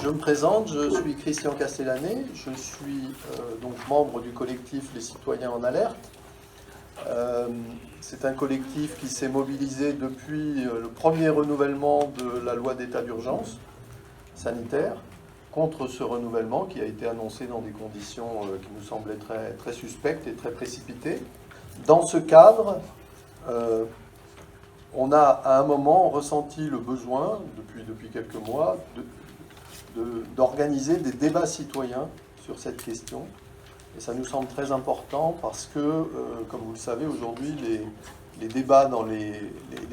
Je me présente, je suis Christian Castellanet, je suis donc membre du collectif Les Citoyens en Alerte. C'est un collectif qui s'est mobilisé depuis le premier renouvellement de la loi d'état d'urgence sanitaire contre ce renouvellement qui a été annoncé dans des conditions qui nous semblaient très, très suspectes et très précipitées. Dans ce cadre, on a à un moment ressenti le besoin, depuis quelques mois, d'organiser des débats citoyens sur cette question. Et ça nous semble très important parce que, comme vous le savez, aujourd'hui, les débats dans les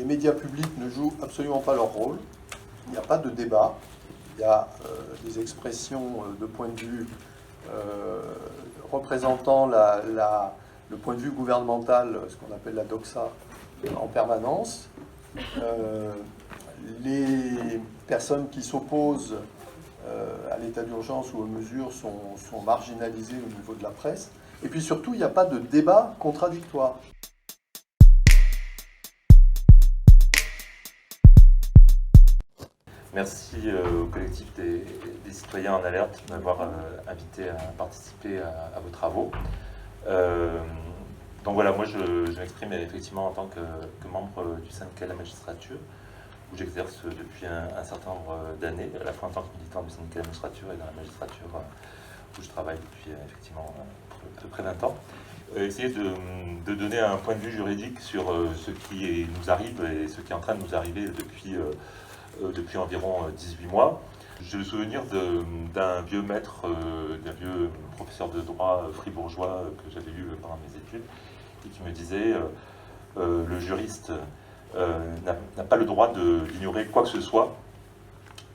médias publics ne jouent absolument pas leur rôle. Il n'y a pas de débat. Il y a des expressions de point de vue représentant le point de vue gouvernemental, ce qu'on appelle la doxa, en permanence. Les personnes qui s'opposent à l'état d'urgence ou aux mesures sont marginalisées au niveau de la presse. Et puis surtout, il n'y a pas de débat contradictoire. Merci au collectif des citoyens en alerte de m'avoir invité à participer à vos travaux. Donc voilà, moi je m'exprime effectivement en tant que membre du syndicat de la magistrature, où j'exerce depuis un certain nombre d'années, à la fois en tant que militant du syndicat de la magistrature et dans la magistrature où je travaille depuis effectivement à peu près 20 ans. Essayer de donner un point de vue juridique sur ce qui nous arrive et ce qui est en train de nous arriver depuis environ 18 mois. J'ai le souvenir d'un vieux maître, d'un vieux professeur de droit fribourgeois que j'avais eu pendant mes études, et qui me disait le juriste n'a pas le droit d'ignorer quoi que ce soit,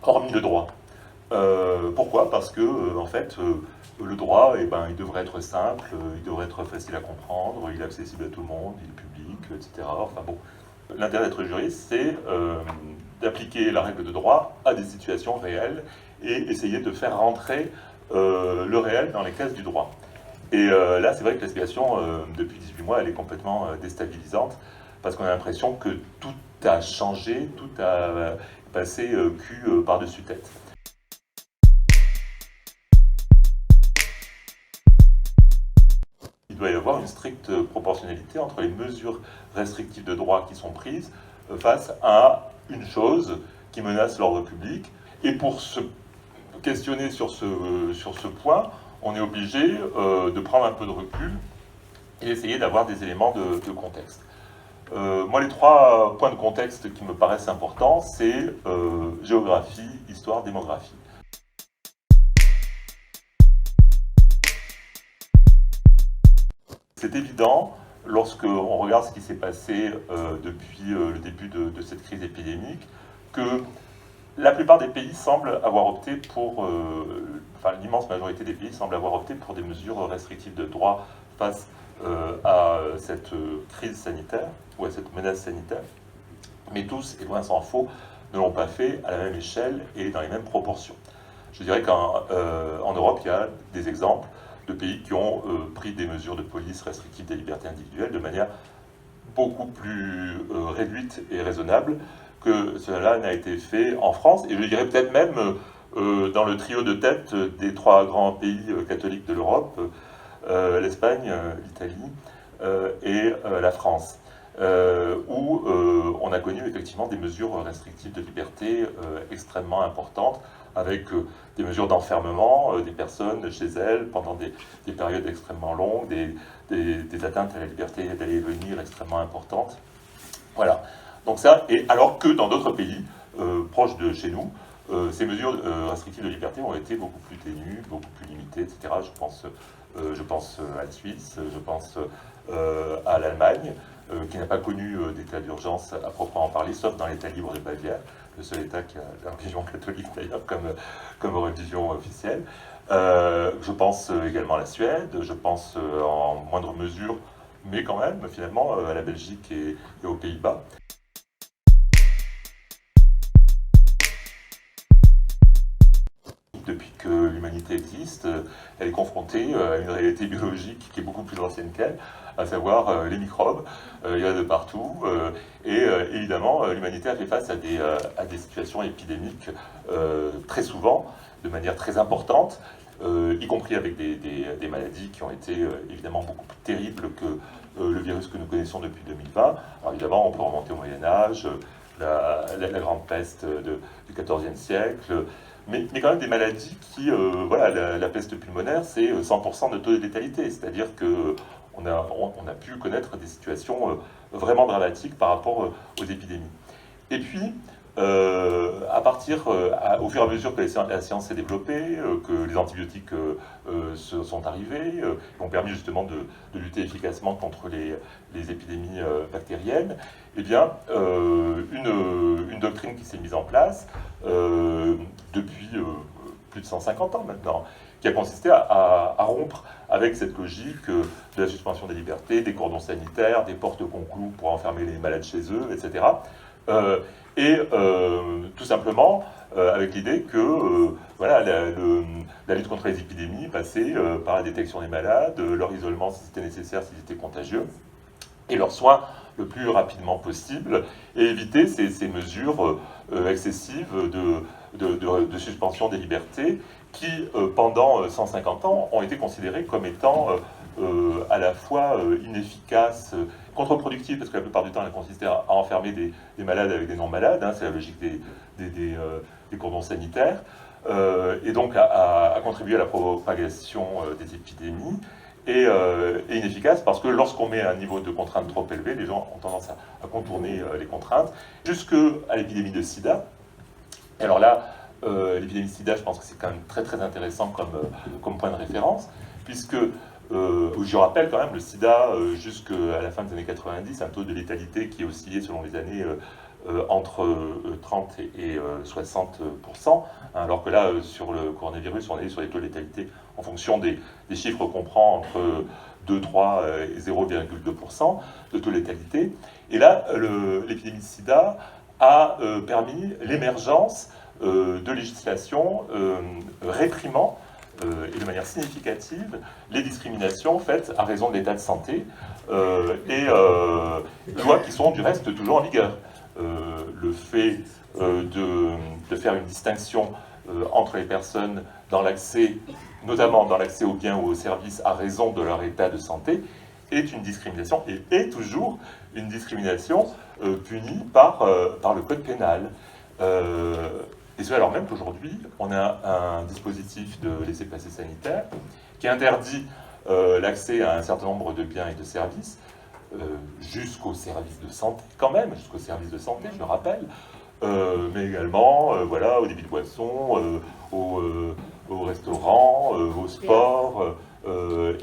hormis le droit. Pourquoi? Parce que, en fait, le droit, il devrait être simple, il devrait être facile à comprendre, il est accessible à tout le monde, il est public, etc. Enfin bon, l'intérêt d'être juriste, c'est d'appliquer la règle de droit à des situations réelles et essayer de faire rentrer le réel dans les cases du droit. Et là, c'est vrai que la situation, depuis 18 mois, elle est complètement déstabilisante, parce qu'on a l'impression que tout a changé, tout a passé cul par-dessus tête. Il doit y avoir une stricte proportionnalité entre les mesures restrictives de droit qui sont prises face à une chose qui menace l'ordre public. Et pour se questionner sur ce point, on est obligé de prendre un peu de recul et essayer d'avoir des éléments de contexte. Moi, les 3 points de contexte qui me paraissent importants, c'est géographie, histoire, démographie. C'est évident, lorsqu'on regarde ce qui s'est passé depuis le début de cette crise épidémique, que la plupart des pays semblent avoir opté pour, l'immense majorité des pays semblent avoir opté pour des mesures restrictives de droit face à cette crise sanitaire ou à cette menace sanitaire. Mais tous, et loin s'en faut, ne l'ont pas fait à la même échelle et dans les mêmes proportions. Je dirais qu'en Europe, il y a des exemples de pays qui ont pris des mesures de police restrictives des libertés individuelles de manière beaucoup plus réduite et raisonnable que cela n'a été fait en France, et je dirais peut-être même dans le trio de tête des 3 grands pays catholiques de l'Europe, l'Espagne, l'Italie et la France, où on a connu effectivement des mesures restrictives de liberté extrêmement importantes, avec des mesures d'enfermement des personnes chez elles pendant des périodes extrêmement longues, des atteintes à la liberté d'aller et venir extrêmement importantes. Voilà. Donc ça, et alors que dans d'autres pays proches de chez nous, ces mesures restrictives de liberté ont été beaucoup plus ténues, beaucoup plus limitées, etc. Je pense à la Suisse, je pense à l'Allemagne, qui n'a pas connu d'état d'urgence à proprement parler, sauf dans l'État libre de Bavière, le seul État qui a la religion catholique d'ailleurs comme religion officielle. Je pense également à la Suède, je pense en moindre mesure, mais quand même, finalement, à la Belgique et aux Pays-Bas. Depuis que l'humanité l'humanité existe, elle est confrontée à une réalité biologique qui est beaucoup plus ancienne qu'elle, à savoir les microbes. Il y en a de partout, et évidemment, l'humanité a fait face à des situations épidémiques très souvent, de manière très importante, y compris avec des maladies qui ont été évidemment beaucoup plus terribles que le virus que nous connaissons depuis 2020. Alors évidemment, on peut remonter au Moyen-Âge, la grande peste du XIVe siècle, mais quand même des maladies qui, voilà, la peste pulmonaire, c'est 100% de taux de létalité, c'est-à-dire qu'on a pu connaître des situations vraiment dramatiques par rapport aux épidémies. Et puis, au fur et à mesure que la science s'est développée, que les antibiotiques sont arrivés, ont permis justement de lutter efficacement contre les épidémies bactériennes, eh bien, une doctrine qui s'est mise en place depuis plus de 150 ans maintenant, qui a consisté à rompre avec cette logique de la suspension des libertés, des cordons sanitaires, des portes qu'on cloue pour enfermer les malades chez eux, etc. Tout simplement avec l'idée que voilà, la lutte contre les épidémies passait par la détection des malades, leur isolement si c'était nécessaire, s'ils étaient contagieux, et leurs soins le plus rapidement possible, et éviter ces mesures excessives de suspension des libertés qui, pendant 150 ans, ont été considérées comme étant à la fois inefficaces, contre-productives, parce que la plupart du temps, elles consistaient à enfermer des malades avec des non-malades, hein, c'est la logique des cordons sanitaires, et donc à contribuer à la propagation des épidémies, et inefficace parce que lorsqu'on met un niveau de contrainte trop élevé, les gens ont tendance à contourner les contraintes, jusqu'à l'épidémie de sida. Et alors là, l'épidémie de sida, je pense que c'est quand même très très intéressant comme point de référence, puisque, je rappelle quand même, le sida, jusqu'à la fin des années 90, un taux de létalité qui oscillait selon les années entre 30 et 60%, hein, alors que là, sur le coronavirus, on est sur des taux de létalité en fonction des chiffres qu'on prend entre 2, 3 et 0,2% de taux de létalité. Et là, l'épidémie de sida a permis l'émergence de législation réprimant et de manière significative les discriminations faites à raison de l'état de santé, lois qui sont du reste toujours en vigueur. Le fait de faire une distinction entre les personnes dans l'accès, notamment dans l'accès aux biens ou aux services à raison de leur état de santé, est une discrimination et est toujours une discrimination punie par le code pénal. Et ce alors même qu'aujourd'hui, on a un dispositif de laissez-passer sanitaire qui interdit l'accès à un certain nombre de biens et de services, jusqu'aux services de santé, quand même, jusqu'aux services de santé, je le rappelle, mais également voilà, aux débits de boissons, aux restaurants, au sport,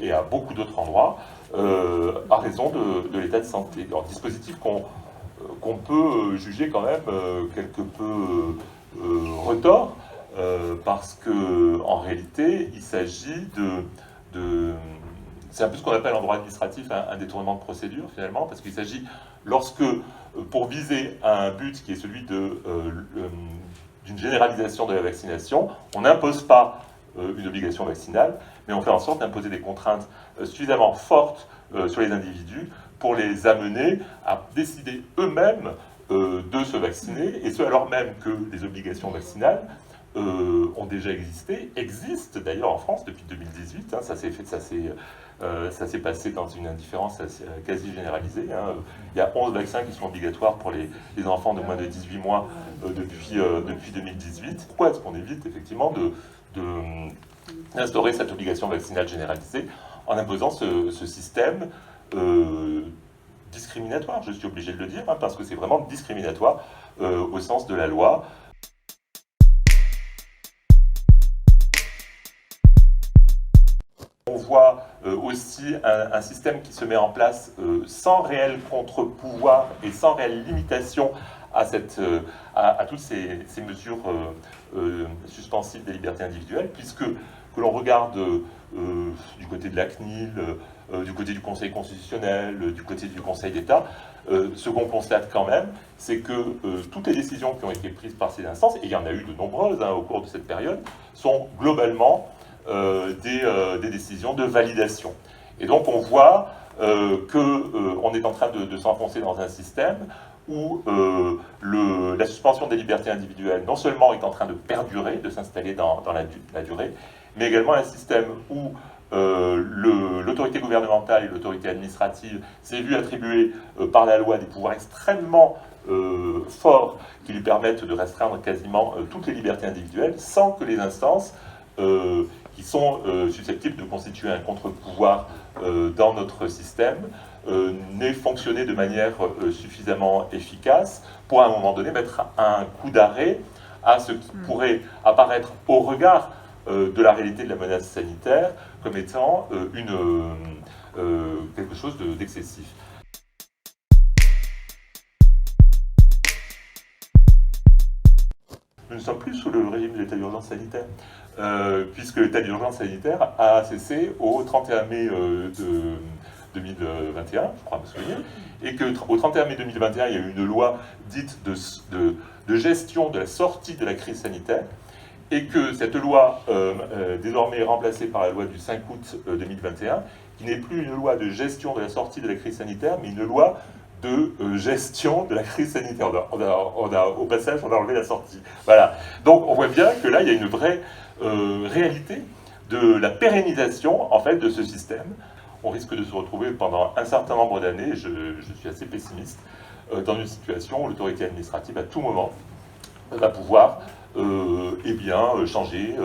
et à beaucoup d'autres endroits, à raison de l'état de santé. Alors, dispositif qu'on peut juger quand même quelque peu retors, parce que en réalité, il s'agit c'est un peu ce qu'on appelle en droit administratif un détournement de procédure, finalement, parce qu'il s'agit, lorsque, pour viser un but qui est celui d'une généralisation de la vaccination, on n'impose pas une obligation vaccinale, mais on fait en sorte d'imposer des contraintes suffisamment fortes sur les individus pour les amener à décider eux-mêmes de se vacciner, et ce alors même que les obligations vaccinales ont déjà existent d'ailleurs en France depuis 2018, hein, ça s'est passé dans une indifférence quasi généralisée, hein. Il y a 11 vaccins qui sont obligatoires pour les enfants de moins de 18 mois depuis 2018. Pourquoi est-ce qu'on évite effectivement d'instaurer cette obligation vaccinale généralisée en imposant ce système discriminatoire, je suis obligé de le dire, hein, parce que c'est vraiment discriminatoire au sens de la loi. On voit aussi un système qui se met en place sans réel contre-pouvoir et sans réelle limitation à toutes ces mesures suspensives des libertés individuelles, puisque que l'on regarde du côté de la CNIL, du côté du Conseil constitutionnel, du côté du Conseil d'État, ce qu'on constate quand même, c'est que toutes les décisions qui ont été prises par ces instances, et il y en a eu de nombreuses, hein, au cours de cette période, sont globalement des décisions de validation. Et donc on voit qu'on est en train de s'enfoncer dans un système où la suspension des libertés individuelles non seulement est en train de perdurer, de s'installer dans la durée, mais également un système où l'autorité gouvernementale et l'autorité administrative s'est vu attribuer par la loi des pouvoirs extrêmement forts qui lui permettent de restreindre quasiment toutes les libertés individuelles sans que les instances qui sont susceptibles de constituer un contre-pouvoir dans notre système n'aient fonctionné de manière suffisamment efficace pour à un moment donné mettre un coup d'arrêt à ce qui pourrait apparaître au regard de la réalité de la menace sanitaire comme étant quelque chose d'excessif. Nous ne sommes plus sous le régime de l'état d'urgence sanitaire, puisque l'état d'urgence sanitaire a cessé au 31 mai 2021, je crois me souvenir, et qu'au 31 mai 2021, il y a eu une loi dite de gestion de la sortie de la crise sanitaire, et que cette loi, désormais est remplacée par la loi du 5 août 2021, qui n'est plus une loi de gestion de la sortie de la crise sanitaire, mais une loi de gestion de la crise sanitaire. Au passage, on a enlevé la sortie. Voilà. Donc on voit bien que là, il y a une vraie réalité de la pérennisation, en fait, de ce système. On risque de se retrouver pendant un certain nombre d'années, je suis assez pessimiste, dans une situation où l'autorité administrative, à tout moment, va pouvoir changer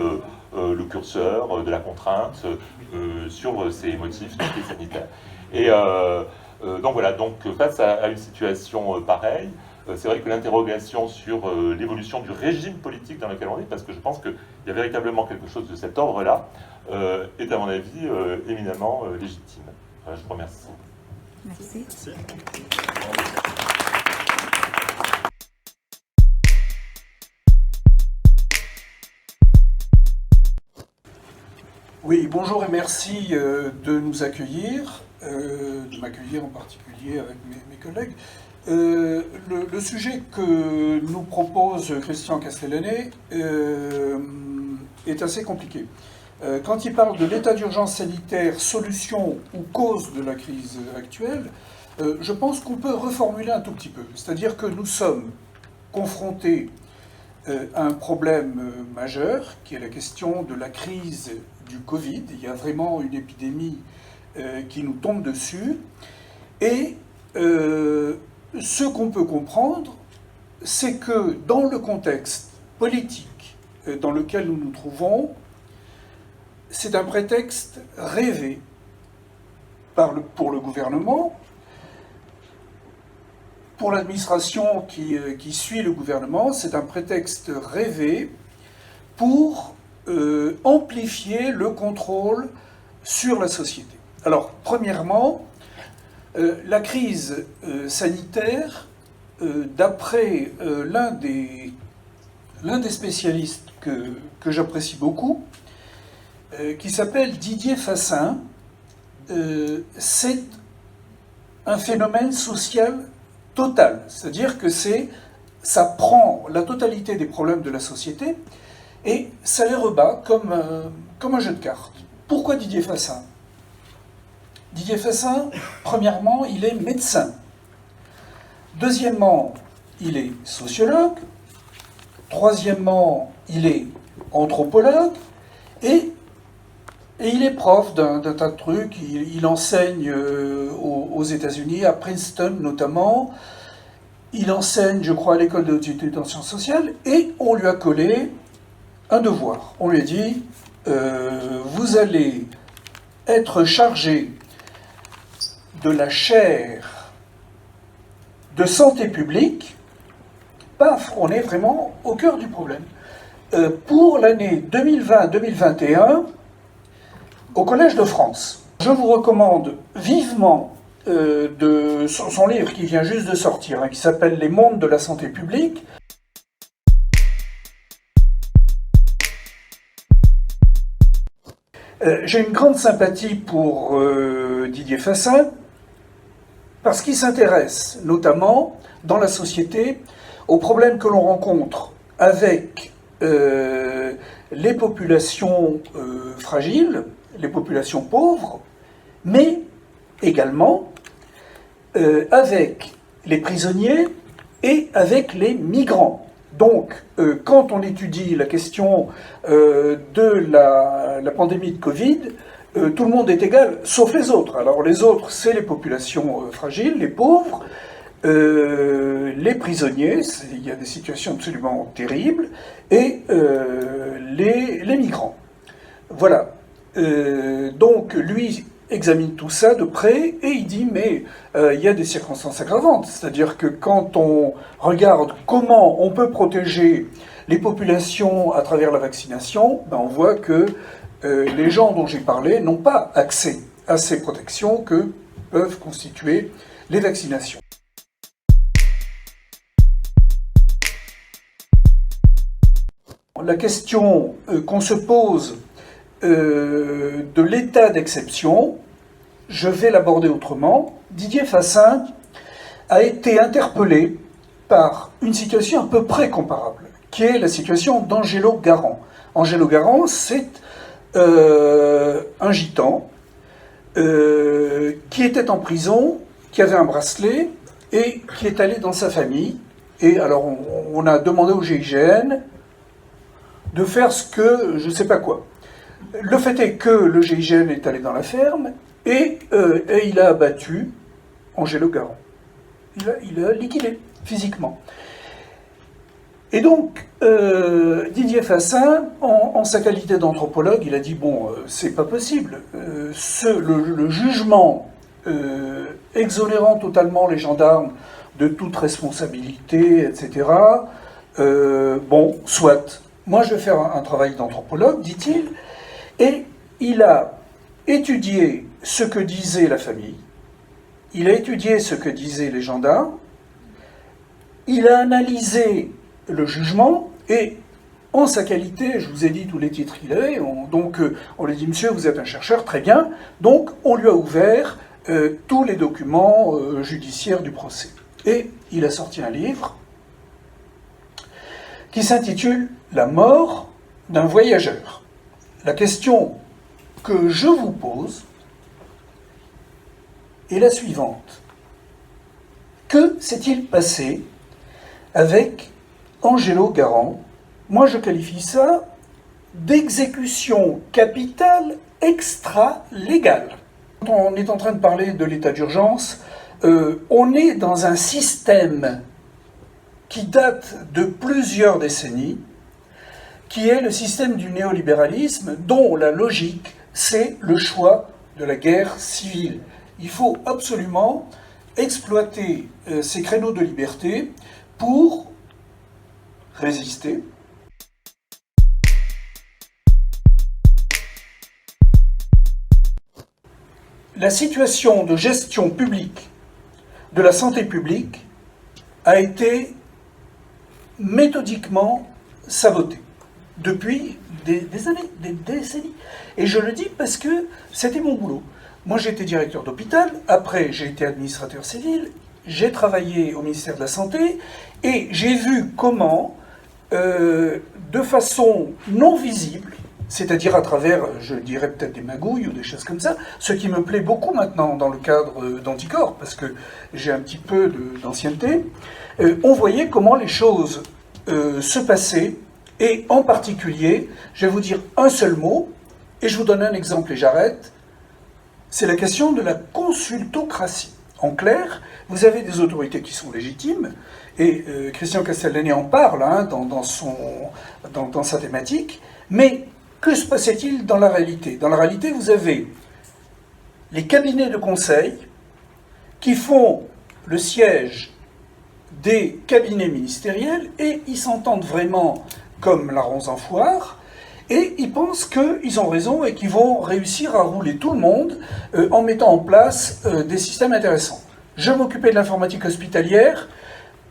le curseur de la contrainte sur ces motifs de crise sanitaire. Et donc voilà, donc face à une situation pareille, c'est vrai que l'interrogation sur l'évolution du régime politique dans lequel on est, parce que je pense qu'il y a véritablement quelque chose de cet ordre-là, est à mon avis éminemment légitime. Voilà, je vous remercie. Merci. Merci. Oui, bonjour et merci de nous accueillir, de m'accueillir en particulier avec mes collègues. Le sujet que nous propose Christian Castellane est assez compliqué. Quand il parle de l'état d'urgence sanitaire, solution ou cause de la crise actuelle, je pense qu'on peut reformuler un tout petit peu. C'est-à-dire que nous sommes confrontés à un problème majeur, qui est la question de la crise du Covid. Il y a vraiment une épidémie qui nous tombe dessus. Et ce qu'on peut comprendre, c'est que dans le contexte politique dans lequel nous nous trouvons, c'est un prétexte rêvé pour le gouvernement, pour l'administration qui suit le gouvernement, c'est un prétexte rêvé pour amplifier le contrôle sur la société. Alors, premièrement, la crise sanitaire, d'après l'un des spécialistes que j'apprécie beaucoup, qui s'appelle Didier Fassin, c'est un phénomène social total. C'est-à-dire que ça prend la totalité des problèmes de la société et ça les rebat comme un jeu de cartes. Pourquoi Didier Fassin ? Didier Fassin, premièrement, il est médecin. Deuxièmement, il est sociologue. Troisièmement, il est anthropologue. Et il est prof d'un tas de trucs. Il enseigne aux États-Unis, à Princeton notamment. Il enseigne, je crois, à l'école de haute études en sciences sociales. Et on lui a collé un devoir. On lui a dit, vous allez être chargé de la chaire de santé publique. Paf, on est vraiment au cœur du problème. Pour l'année 2020-2021, au Collège de France. Je vous recommande vivement de son livre qui vient juste de sortir, qui s'appelle « Les mondes de la santé publique ». J'ai une grande sympathie pour Didier Fassin, parce qu'il s'intéresse notamment dans la société aux problèmes que l'on rencontre avec les populations fragiles, les populations pauvres, mais également avec les prisonniers et avec les migrants. Donc, quand on étudie la question de la pandémie de Covid, tout le monde est égal, sauf les autres. Alors les autres, c'est les populations fragiles, les pauvres, les prisonniers, il y a des situations absolument terribles, et les migrants. Voilà. Donc lui examine tout ça de près et il dit mais il y a des circonstances aggravantes. C'est-à-dire que quand on regarde comment on peut protéger les populations à travers la vaccination, ben on voit que les gens dont j'ai parlé n'ont pas accès à ces protections que peuvent constituer les vaccinations. La question qu'on se pose de l'état d'exception, je vais l'aborder autrement. Didier Fassin a été interpellé par une situation à peu près comparable, qui est la situation d'Angelo Garand. Angelo Garand, c'est un gitan qui était en prison, qui avait un bracelet et qui est allé dans sa famille. Et alors on a demandé au GIGN de faire ce que je ne sais pas quoi. Le fait est que le GIGN est allé dans la ferme et il a abattu Angelo Garand. Il a liquidé physiquement. Et donc, Didier Fassin, en sa qualité d'anthropologue, il a dit, bon, c'est pas possible. Le jugement exonérant totalement les gendarmes de toute responsabilité, etc., bon, soit. Moi, je vais faire un travail d'anthropologue, dit-il, et il a étudié ce que disait la famille, il a étudié ce que disaient les gendarmes, il a analysé le jugement, et en sa qualité, je vous ai dit tous les titres qu'il avait, donc on lui dit, monsieur, vous êtes un chercheur, très bien, donc on lui a ouvert tous les documents judiciaires du procès. Et il a sorti un livre qui s'intitule « La mort d'un voyageur ». La question que je vous pose est la suivante. Que s'est-il passé avec Angelo Garand? Moi, je qualifie ça d'exécution capitale extra-légale. Quand on est en train de parler de l'état d'urgence, on est dans un système qui date de plusieurs décennies, qui est le système du néolibéralisme, dont la logique, c'est le choix de la guerre civile. Il faut absolument exploiter ces créneaux de liberté pour résister. La situation de gestion publique de la santé publique a été méthodiquement sabotée depuis des années, des décennies. Et je le dis parce que c'était mon boulot. Moi, j'étais directeur d'hôpital, après j'ai été administrateur civil, j'ai travaillé au ministère de la Santé, et j'ai vu comment, de façon non visible, c'est-à-dire à travers, je dirais peut-être des magouilles ou des choses comme ça, ce qui me plaît beaucoup maintenant dans le cadre d'Anticorps, parce que j'ai un petit peu d'ancienneté, on voyait comment les choses se passaient, et en particulier, je vais vous dire un seul mot, et je vous donne un exemple et j'arrête, c'est la question de la consultocratie. En clair, vous avez des autorités qui sont légitimes, et Christian Castellani en parle hein, dans sa thématique, mais que se passait-il dans la réalité? Dans la réalité, vous avez les cabinets de conseil qui font le siège des cabinets ministériels, et ils s'entendent vraiment comme la ronce en foire, et ils pensent qu'ils ont raison et qu'ils vont réussir à rouler tout le monde en mettant en place des systèmes intéressants. Je m'occupais de l'informatique hospitalière,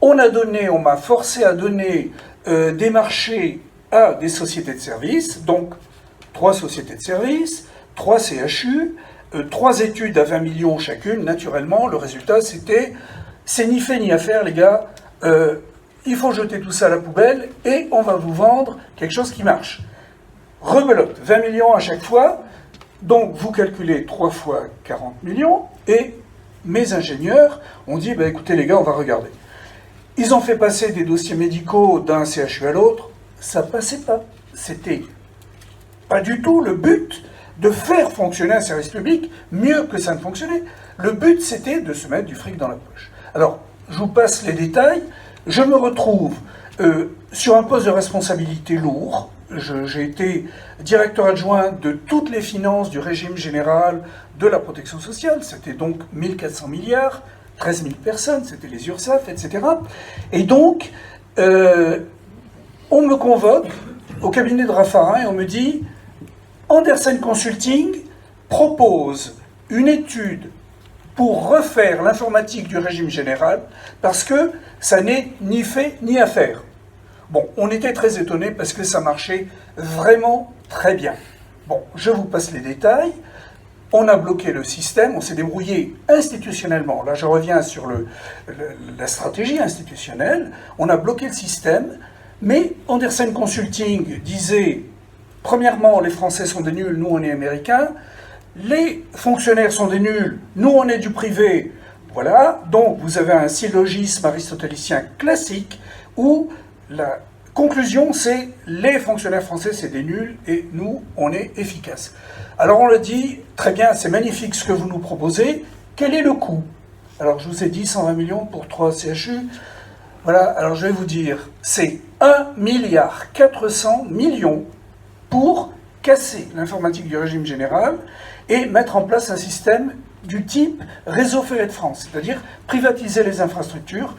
on m'a forcé à donner des marchés à des sociétés de services, donc 3 sociétés de services, 3 CHU, 3 études à 20 millions chacune, naturellement, le résultat c'était, c'est ni fait ni à faire les gars, il faut jeter tout ça à la poubelle et on va vous vendre quelque chose qui marche. rebelote, 20 millions à chaque fois, donc vous calculez 3 fois 40 millions, et mes ingénieurs ont dit, bah, écoutez les gars, on va regarder. Ils ont fait passer des dossiers médicaux d'un CHU à l'autre, ça passait pas. C'était pas du tout le but de faire fonctionner un service public mieux que ça ne fonctionnait. Le but, c'était de se mettre du fric dans la poche. Alors, je vous passe les détails. Je me retrouve sur un poste de responsabilité lourd. J'ai été directeur adjoint de toutes les finances du régime général de la protection sociale. C'était donc 1400 milliards, 13 000 personnes, c'était les URSSAF, etc. Et donc, on me convoque au cabinet de Raffarin et on me dit Andersen Consulting propose une étude pour refaire l'informatique du régime général parce que ça n'est ni fait ni à faire. Bon, on était très étonnés parce que ça marchait vraiment très bien. Bon, je vous passe les détails. On a bloqué le système, on s'est débrouillé institutionnellement. Là, je reviens sur la stratégie institutionnelle. On a bloqué le système, mais Andersen Consulting disait, premièrement, les Français sont des nuls, nous on est Américains. Les fonctionnaires sont des nuls, nous on est du privé. Voilà, donc vous avez un syllogisme aristotélicien classique où la conclusion c'est les fonctionnaires français c'est des nuls et nous on est efficaces. Alors on le dit, très bien, c'est magnifique ce que vous nous proposez, quel est le coût? Alors je vous ai dit 120 millions pour 3 CHU. Voilà, alors je vais vous dire, c'est 1,4 milliard pour casser l'informatique du régime général et mettre en place un système du type réseau ferré de France, c'est-à-dire privatiser les infrastructures,